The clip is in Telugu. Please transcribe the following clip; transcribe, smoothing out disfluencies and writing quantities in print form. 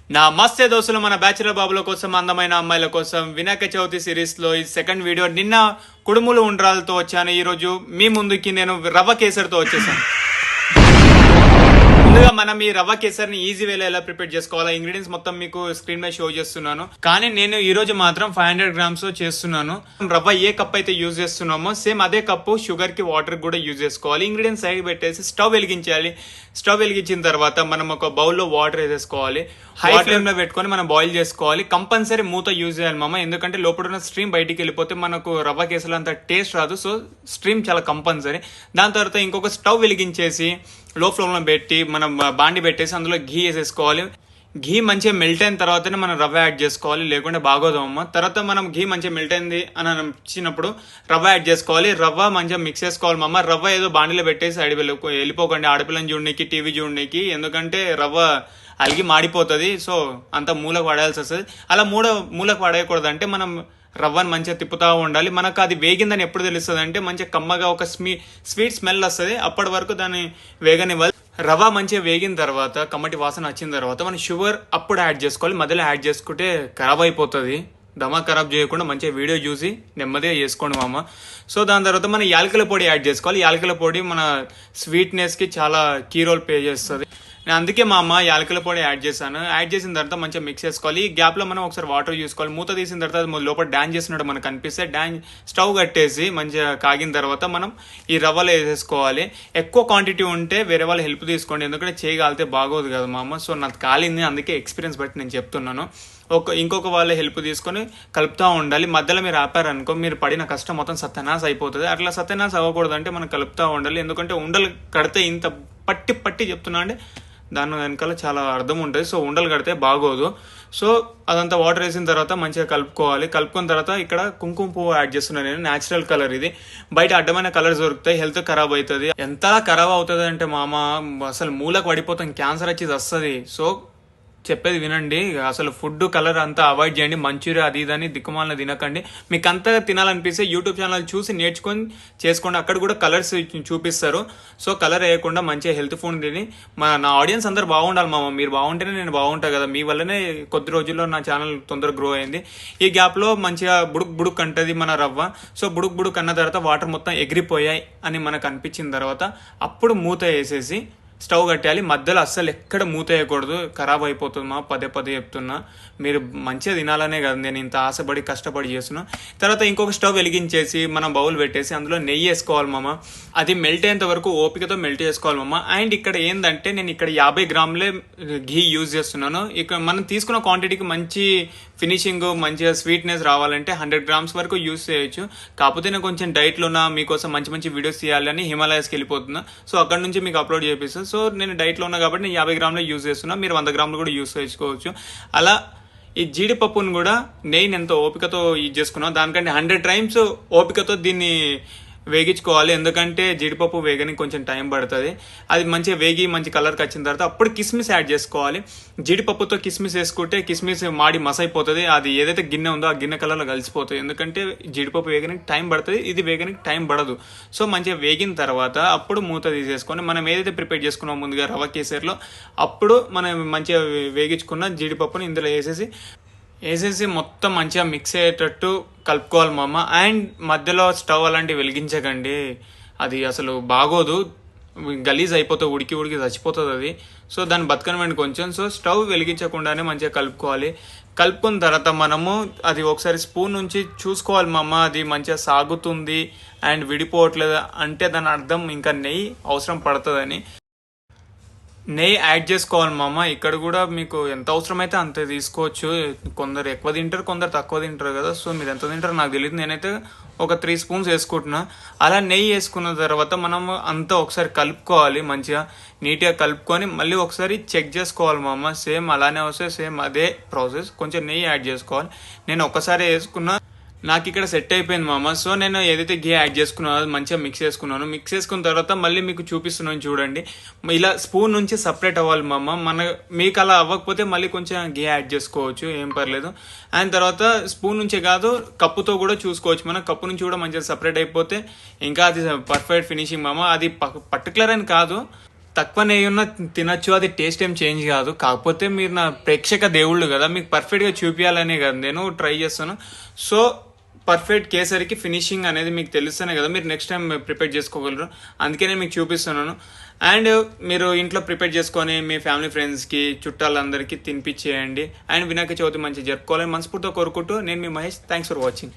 నమస్తే దోస్తులు, మన బ్యాచులర్ బాబుల కోసం, అందమైన అమ్మాయిల కోసం వినాయక చవితి సిరీస్ లో ఈ సెకండ్ వీడియో. నిన్న కుడుములు ఉండ్రాలతో వచ్చాను, ఈ రోజు మీ ముందుకి నేను రవ్వ కేసరితో వచ్చేసాను. ముందుగా మనం ఈ రవ్వ కేసరిని ఈజీ వేలో ఎలా ప్రిపేర్ చేసుకోవాలా, ఇంగ్రీడియంట్స్ మొత్తం మీకు స్క్రీన్ మీద షో చేస్తున్నాను. కానీ నేను ఈ రోజు మాత్రం 500 grams చేస్తున్నాను. రవ్వ ఏ కప్ అయితే యూజ్ చేస్తున్నామో సేమ్ అదే కప్పు షుగర్ కి వాటర్ కూడా యూజ్ చేసుకోవాలి. ఇంగ్రీడియంట్స్ సైడ్ పెట్టేసి స్టవ్ వెలిగించాలి. స్టవ్ వెలిగించిన తర్వాత మనం ఒక బౌల్లో వాటర్ వేసేసుకోవాలి. హై ఫ్లేమ్ లో పెట్టుకొని మనం బాయిల్ చేసుకోవాలి. కంపల్సరీ మూత యూజ్ చేయాలి మామ, ఎందుకంటే లోపల ఉన్న స్ట్రీమ్ బయటికి వెళ్ళిపోతే మనకు రవ్వ కేసరిలో అంత టేస్ట్ రాదు. సో స్ట్రీమ్ చాలా కంపల్సరీ. దాని తర్వాత ఇంకొక స్టవ్ వెలిగించేసి లో ఫ్లేమ్ లో పెట్టి మనం బాండి పెట్టేసి అందులో ఘీ వేసేసుకోవాలి. ఘీ మంచిగా మెల్ట్ అయిన తర్వాతనే మనం రవ్వ యాడ్ చేసుకోవాలి, లేకుంటే బాగోదమ్మా. తర్వాత మనం ఘీ మంచిగా మెల్ట్ అయింది అని వచ్చినప్పుడు రవ్వ యాడ్ చేసుకోవాలి. రవ్వ మంచిగా మిక్స్ చేసుకోవాలి మామ. రవ్వ ఏదో బాండిలో పెట్టేసి సైడ్ వెళ్ళిపోకండి, ఆడపిల్లని చూడడానికి, టీవీ చూడడానికి, ఎందుకంటే రవ్వ అలిగి మాడిపోతుంది. సో అంత మూలకు పడేయాల్సి వస్తుంది. అలా మూలకు పడేయకూడదు అంటే మనం రవ్వని మంచిగా తిప్పుతూ ఉండాలి. మనకు అది వేగిందని ఎప్పుడు తెలుస్తుంది అంటే మంచిగా కమ్మగా ఒక స్వీట్ స్మెల్ వస్తుంది. అప్పటి వరకు దాన్ని వేగనివ్వాలి. రవ్వ మంచిగా వేగిన తర్వాత కమ్మటి వాసన వచ్చిన తర్వాత మనం షుగర్ అప్పుడు యాడ్ చేసుకోవాలి. మధ్యలో యాడ్ చేసుకుంటే ఖరాబ్ అయిపోతుంది. దమా ఖరాబ్ చేయకుండా మంచిగా వీడియో చూసి నెమ్మదిగా చేసుకోండి మామ. సో దాని తర్వాత మనం యాలకుల పొడి యాడ్ చేసుకోవాలి. యాలకుల పొడి మన స్వీట్నెస్కి చాలా కీ రోల్ ప్లే చేస్తుంది. నేను అందుకే మా అమ్మ యాలకుల పొడి యాడ్ చేశాను. యాడ్ చేసిన తర్వాత మంచిగా మిక్స్ చేసుకోవాలి. ఈ గ్యాప్లో మనం ఒకసారి వాటర్ చూసుకోవాలి. మూత తీసిన తర్వాత లోపల డాన్ చేసినట్టు మనకు కనిపిస్తే డాన్ స్టవ్ కట్టేసి మంచిగా కాగిన తర్వాత మనం ఈ రవ్వలో వేసేసుకోవాలి. ఎక్కువ క్వాంటిటీ ఉంటే వేరే వాళ్ళు హెల్ప్ తీసుకోండి, ఎందుకంటే చేయగలిగితే బాగోదు కదా మా అమ్మ. సో నాకు కాలింది, అందుకే ఎక్స్పీరియన్స్ బట్టి నేను చెప్తున్నాను. ఇంకొక వాళ్ళ హెల్ప్ తీసుకొని కలుపుతూ ఉండాలి. మధ్యలో మీరు ఆపారనుకో మీరు పడిన కష్టం మొత్తం సత్యనాశ అయిపోతుంది. అట్లా సత్యనాశ అవ్వకూడదు అంటే మనం కలుపుతూ ఉండాలి, ఎందుకంటే ఉండలు కడితే ఇంత పట్టి చెప్తున్నా అంటే దాని వెనకాల చాలా అర్థం ఉంటుంది. సో ఉండలు కడితే బాగోదు. సో అదంతా వాటర్ వేసిన తర్వాత మంచిగా కలుపుకోవాలి. కలుపుకున్న తర్వాత ఇక్కడ కుంకుమ పువ్వు యాడ్ చేస్తున్నాను నేను. న్యాచురల్ కలర్ ఇది. బయట అడ్డమైన కలర్స్ దొరుకుతాయి, హెల్త్ ఖరాబ్ అవుతుంది. ఎంత ఖరాబ్ అవుతుంది అంటే మామ అసలు మూలకు పడిపోతాం, క్యాన్సర్ వచ్చి వస్తుంది. సో చెప్పేది వినండి, అసలు ఫుడ్ కలర్ అంతా అవాయిడ్ చేయండి. మంచూరియా అది ఇదని దిక్కుమాలను తినకండి. మీకు అంతగా తినాలనిపిస్తే యూట్యూబ్ ఛానల్ చూసి నేర్చుకొని చేసుకోండి, అక్కడ కూడా కలర్స్ చూపిస్తారు. సో కలర్ వేయకుండా మంచిగా హెల్త్ ఫుడ్ తిని నా ఆడియన్స్ అందరు బాగుండాలి మామ. మీరు బాగుంటేనే నేను బాగుంటా కదా, మీ వల్లనే కొద్ది రోజుల్లో నా ఛానల్ తొందరగా గ్రో అయింది. ఈ గ్యాప్లో మంచిగా బుడుక్ అంటది మన రవ్వ. సో బుడుక్ అన్న తర్వాత వాటర్ మొత్తం ఎగిరిపోయాయి అని మనకు అనిపించిన తర్వాత అప్పుడు మూత వేసేసి స్టవ్ కట్టేయాలి. మధ్యలో అస్సలు ఎక్కడ మూత వేయకూడదు, ఖరాబ్ అయిపోతుంది మా. పదే చెప్తున్నా, మీరు మంచిగా తినాలనే కదా నేను ఇంత ఆశపడి కష్టపడి చేస్తున్నా. తర్వాత ఇంకొక స్టవ్ వెలిగించేసి మనం బౌల్ పెట్టేసి అందులో నెయ్యి వేసుకోవాలి మామ. అది మెల్ట్ అయ్యేంత వరకు ఓపికతో మెల్ట్ చేసుకోవాలి మామ. అండ్ ఇక్కడ ఏంటంటే నేను ఇక్కడ 50 grams ఘీ యూజ్ చేస్తున్నాను. ఇక్కడ మనం తీసుకున్న క్వాంటిటీకి మంచి ఫినిషింగ్, మంచిగా స్వీట్నెస్ రావాలంటే 100 grams వరకు యూజ్ చేయొచ్చు. కాకపోతే నేను కొంచెం డైట్లో ఉన్న మీకోసం మంచి వీడియోస్ తీయాలని హిమాలయాస్కి వెళ్ళిపోతున్నా. సో అక్కడ నుంచి మీకు అప్లోడ్ చేపిస్తాను. సో నేను డైట్లో ఉన్నా కాబట్టి నేను 50 grams యూజ్ చేస్తున్నా. మీరు 100 grams కూడా యూజ్ చేసుకోవచ్చు. అలా ఈ జీడిపప్పును కూడా నెయ్యిని ఎంతో ఓపికతో యూజ్ చేసుకున్నాం. దానికంటే 100 times ఓపికతో దీన్ని వేగించుకోవాలి, ఎందుకంటే జీడిపప్పు వేగనికి కొంచెం టైం పడుతుంది. అది మంచిగా వేగి మంచి కలర్కి వచ్చిన తర్వాత అప్పుడు కిస్మిస్ యాడ్ చేసుకోవాలి. జీడిపప్పుతో కిస్మిస్ వేసుకుంటే కిస్మిస్ మాడి మసైపోతుంది. అది ఏదైతే గిన్నె ఉందో ఆ గిన్నె కలర్లో కలిసిపోతుంది, ఎందుకంటే జీడిపప్పు వేగనికి టైం పడుతుంది, ఇది వేగనికి టైం పడదు. సో మంచిగా వేగిన తర్వాత అప్పుడు మూత తీసేసుకొని మనం ఏదైతే ప్రిపేర్ చేసుకున్నాం ముందుగా రవ్వ కేసరిలో, అప్పుడు మనం మంచిగా వేగించుకున్న జీడిపప్పుని ఇందులో వేసేసి మొత్తం మంచిగా మిక్స్ అయ్యేటట్టు కలుపుకోవాలి మామ. అండ్ మధ్యలో స్టవ్ అలాంటివి వెలిగించకండి, అది అసలు బాగోదు, గలీజ్ అయిపోతుంది, ఉడికి చచ్చిపోతుంది అది. సో దాన్ని బతకనివ్వండి కొంచెం. సో స్టవ్ వెలిగించకుండానే మంచిగా కలుపుకోవాలి. కలుపుకున్న తర్వాత మనము అది ఒకసారి స్పూన్ నుంచి చూసుకోవాలి మామ, అది మంచిగా సాగుతుంది అండ్ విడిపోవట్లేదు అంటే దాని అర్థం ఇంకా నెయ్యి అవసరం పడుతుందని. నెయ్యి యాడ్ చేసుకోవాలి మామ. ఇక్కడ కూడా మీకు ఎంత అవసరమైతే అంతే తీసుకోవచ్చు. కొందరు ఎక్కువ తింటారు, కొందరు తక్కువ తింటారు కదా. సో మీరు ఎంత తింటారో నాకు తెలియదు, నేనైతే ఒక 3 spoons వేసుకుంటున్నా. అలా నెయ్యి వేసుకున్న తర్వాత మనం అంతా ఒకసారి కలుపుకోవాలి, మంచిగా నీట్గా కలుపుకొని మళ్ళీ ఒకసారి చెక్ చేసుకోవాలి మామ. సేమ్ అలానే వస్తే సేమ్ అదే ప్రాసెస్, కొంచెం నెయ్యి యాడ్ చేసుకోవాలి. నేను ఒకసారి వేసుకున్నా, నాకు ఇక్కడ సెట్ అయిపోయింది మామ. సో నేను ఏదైతే ఘీ యాడ్ చేసుకున్నానో అది మంచిగా మిక్స్ చేసుకున్నాను. మిక్స్ చేసుకున్న తర్వాత మళ్ళీ మీకు చూపిస్తున్నాను చూడండి. ఇలా స్పూన్ నుంచి సపరేట్ అవ్వాలి మామ. మీకు అలా అవ్వకపోతే మళ్ళీ కొంచెం ఘీ యాడ్ చేసుకోవచ్చు, ఏం పర్లేదు. అండ్ తర్వాత స్పూన్ నుంచే కాదు కప్పుతో కూడా చూసుకోవచ్చు. మన కప్పు నుంచి కూడా మంచిగా సపరేట్ అయిపోతే ఇంకా అది పర్ఫెక్ట్ ఫినిషింగ్ మామ. అది పర్టికులర్ అని కాదు, తక్కువ నెయ్యి ఉన్న తినొచ్చు, అది టేస్ట్ ఏం చేంజ్ కాదు. కాకపోతే మీరు నా ప్రేక్షక దేవుళ్ళు కదా, మీకు పర్ఫెక్ట్గా చూపించాలనే కదా నేను ట్రై చేస్తాను. సో పర్ఫెక్ట్ కేసరికి ఫినిషింగ్ అనేది మీకు తెలుస్తేనే కదా మీరు నెక్స్ట్ టైం ప్రిపేర్ చేసుకోగలరు. అందుకే నేను మీకు చూపిస్తున్నాను. అండ్ మీరు ఇంట్లో ప్రిపేర్ చేసుకొని మీ ఫ్యామిలీ ఫ్రెండ్స్కి చుట్టాలందరికీ తినిపించేయండి. అండ్ వినాయక చవితి మంచిగా జరుపుకోవాలని మనస్ఫూర్తిగా కోరుకుంటూ నేను మీ మహేష్. Thanks for watching.